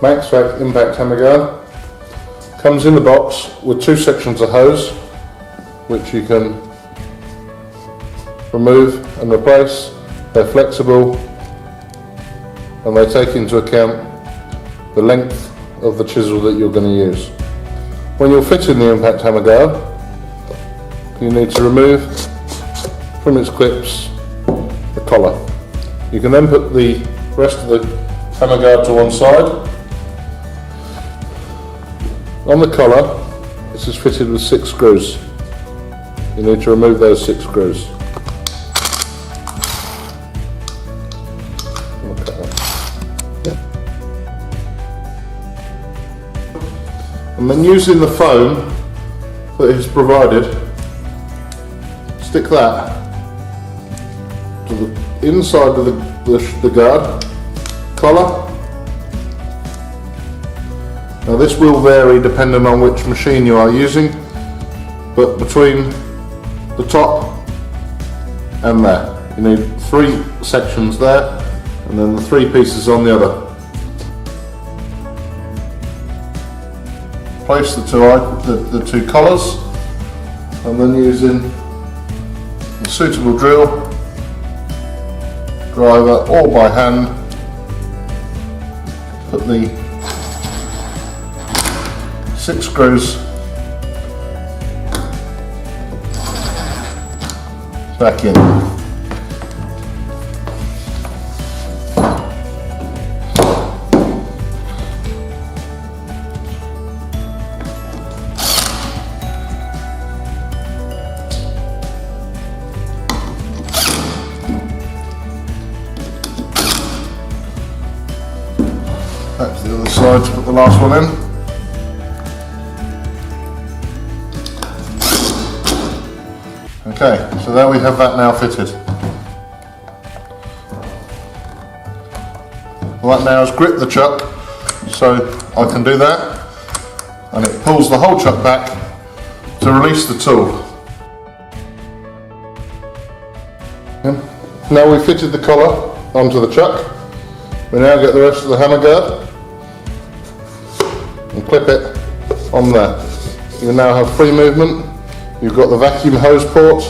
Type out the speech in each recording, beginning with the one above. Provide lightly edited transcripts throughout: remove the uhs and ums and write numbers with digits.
MAXVAC Impact Hammer Guard. Comes in the box with two sections of hose which you can remove and replace. They're flexible and they take into account the length of the chisel that you're going to use. When you're fitting the Impact Hammer Guard, you need to remove from its clips the collar. You can then put the rest of the hammer guard to one side. On the collar, this is fitted with 6 screws. You need to remove those 6 screws. And then using the foam that is provided, stick that to the inside of the guard collar. Now this will vary depending on which machine you are using, but between the top and there, you need 3 sections there and then the 3 pieces on the other. Place the two collars and then using a suitable drill, driver or by hand, put the 6 screws back in. Back to the other side to put the last one in. Okay, so there we have that now fitted. What now is grip the chuck, so I can do that, and it pulls the whole chuck back to release the tool. Now we've fitted the collar onto the chuck, we now get the rest of the hammer guard and clip it on there. You now have free movement. You've got the vacuum hose port,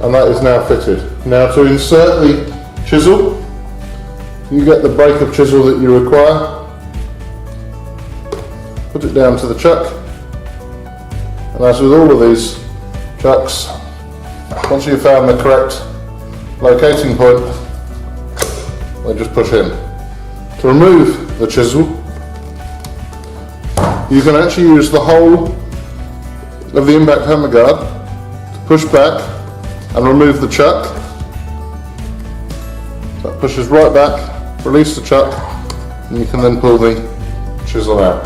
and that is now fitted. Now to insert the chisel, you get the break of chisel that you require, put it down to the chuck, and as with all of these chucks, once you've found the correct locating point, they just push in. To remove the chisel, you can actually use the whole of the Impact Hammer Guard to push back and remove the chuck. That pushes right back, release the chuck, and you can then pull the chisel out.